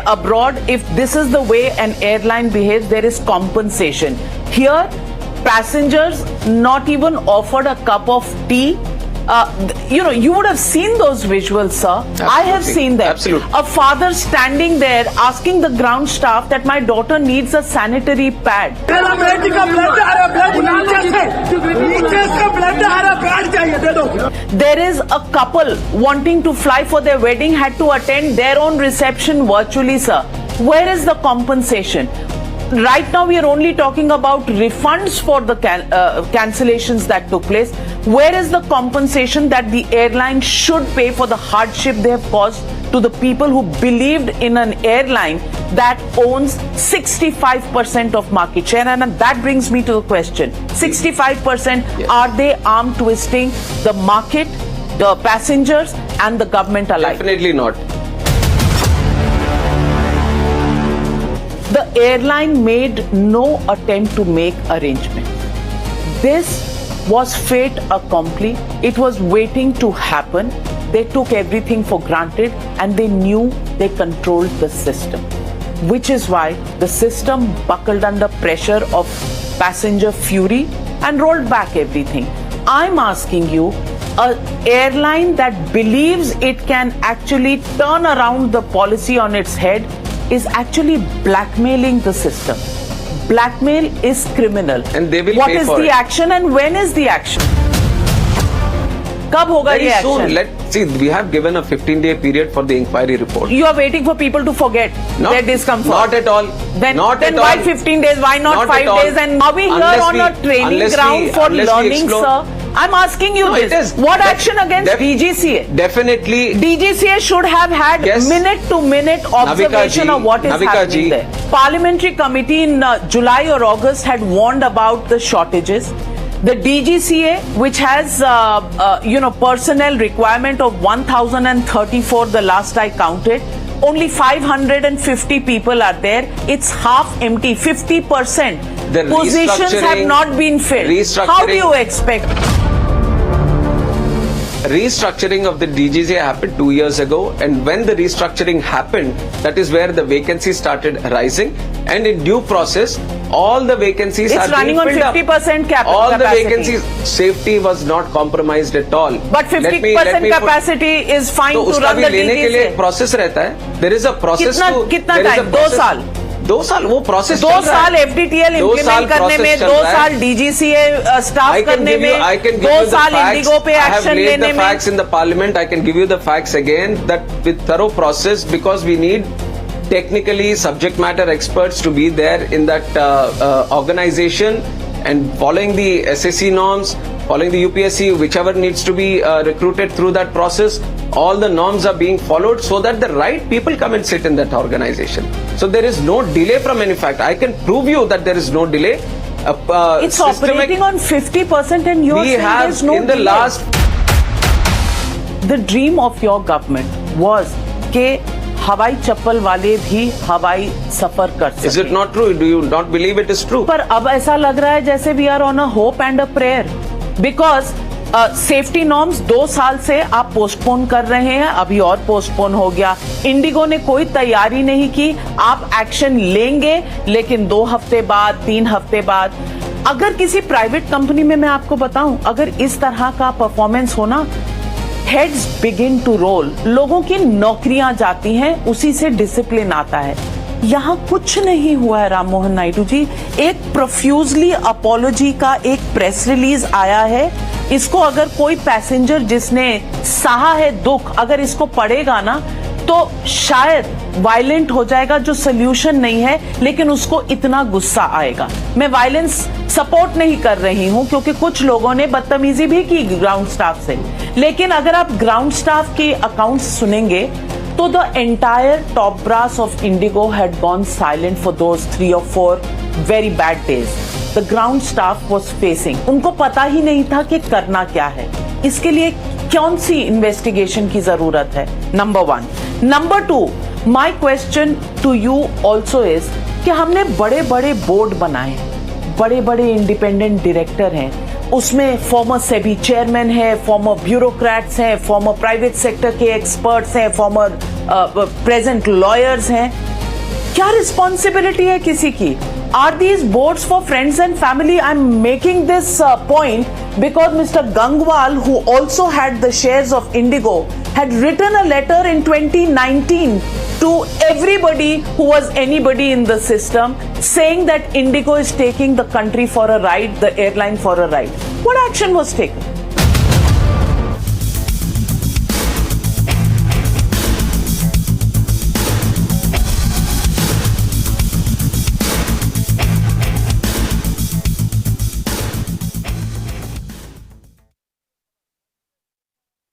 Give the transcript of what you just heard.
somewhere abroad, if this is the way an airline behaves, there is compensation. Here, passengers not even offered a cup of tea. You would have seen those visuals, sir. Absolutely. I have seen them. Absolutely. A father standing there asking the ground staff that my daughter needs a sanitary pad. There is a couple wanting to fly for their wedding, had to attend their own reception virtually, sir. Where is the compensation? Right now we are only talking about refunds for the cancellations that took place. Where is the compensation that the airline should pay for the hardship they have caused to the people who believed in an airline that owns 65% of market share? And that brings me to the question. 65%, yes. Are they arm twisting the market, the passengers and the government alike? Definitely not. The airline made no attempt to make arrangements. This was fait accompli. It was waiting to happen. They took everything for granted and they knew they controlled the system, which is why the system buckled under pressure of passenger fury and rolled back everything. I'm asking you, an airline that believes it can actually turn around the policy on its head is actually blackmailing the system. Blackmail is criminal. And they will What pay is for the it. action and when is the action? Kab hoga Very ye soon. action? Let's see. We have given a 15-day period for the inquiry report. You are waiting for people to forget their discomfort. Not at all. Then not at why all. 15 days? Why not 5 at all. days? And are we here Unless on we- a training unless ground we- for unless we learning, explore- sir? I'm asking you No, this. it is. What action against DGCA? Definitely. DGCA should have had Yes. minute-to-minute observation ji, of what is Navika happening ji. there. Parliamentary committee in July or August had warned about the shortages. The DGCA, which has personnel requirement of 1,034 the last I counted, only 550 people are there. It's half empty. 50% The positions have restructuring- not been filled. How do you expect? Restructuring of the DGCA happened 2 years ago, and when the restructuring happened, that is where the vacancies started rising, and in due process, all the vacancies It's are running being on filled 50% up. All the capacity. vacancies, safety was not compromised at all. But 50% capacity is fine तो to उसका run भी the लेने के लिए DGCA. process रहता है. There is a process to. कितना there is a time? 2 process- साल? 2 साल वो प्रोसेस 2 साल FDTL इम्प्लीमेंट करने में, 2 साल DGCA स्टाफ करने में, 2 साल इंडिगो पे एक्शन लेने the में. facts in the parliament. I can give you the facts again, that with thorough process, because we need technically subject matter experts to be there in that organization, and following the SSC norms, following the UPSC, whichever needs to be recruited through that process, all the norms are being followed so that the right people come and sit in that organization. So there is no delay from any fact. I can prove you that there is no delay. It's operating on 50% and you're saying there's no in the delay. last. The dream of your government was कि हवाई चप्पल वाले भी हवाई सफर कर सकें. Is it not true? Do you not believe it is true? पर अब ऐसा लग रहा है जैसे we are on a hope and a prayer, because safety norms 2 साल से आप पोस्टपोन कर रहे हैं, अभी और पोस्टपोन हो गया. इंडिगो ने कोई तैयारी नहीं की. आप एक्शन लेंगे लेकिन 2 हफ्ते बाद, 3 हफ्ते बाद. अगर किसी प्राइवेट कंपनी में मैं आपको बताऊं, अगर इस तरह का परफॉर्मेंस होना, हेड्स बिगिन टू रोल, लोगों की नौकरियां जाती हैं, उसी से डिसिप्लिन आता है. यहाँ कुछ नहीं हुआ है राम मोहन नायडू जी. एक प्रोफ्यूजली अपॉलॉजी का एक प्रेस रिलीज आया है. इसको अगर कोई पैसेंजर जिसने सहा है दुख, अगर इसको पढ़ेगा ना, तो शायद वायलेंट हो जाएगा, जो सोल्यूशन नहीं है, लेकिन उसको इतना गुस्सा आएगा. मैं वायलेंस सपोर्ट नहीं कर रही हूं, क्योंकि कुछ लोगों ने बदतमीजी भी की ग्राउंड स्टाफ से, लेकिन अगर आप ग्राउंड स्टाफ के अकाउंट्स सुनेंगे तो the entire top brass of IndiGo had gone silent for those 3 or 4 very bad days. The ground staff was facing, उनको पता ही नहीं था कि करना क्या है. इसके लिए कौन सी इन्वेस्टिगेशन की जरूरत है? Number 1. Number 2, my question to you also is कि हमने बड़े बड़े बोर्ड बनाए, बड़े बड़े इंडिपेंडेंट डायरेक्टर हैं, उसमें फॉर्मर सेबी चेयरमैन है, फॉर्मर ब्यूरोक्रेट्स हैं, फॉर्मर प्राइवेट सेक्टर के एक्सपर्ट्स हैं, फॉर्मर प्रेजेंट लॉयर्स हैं. क्या रिस्पॉन्सिबिलिटी है किसी की? Are these boards for friends and family? I'm making this point because Mr. Gangwal, who also had the shares of Indigo, had written a letter in 2019 to everybody who was anybody in the system saying that Indigo is taking the country for a ride, the airline for a ride. What action was taken?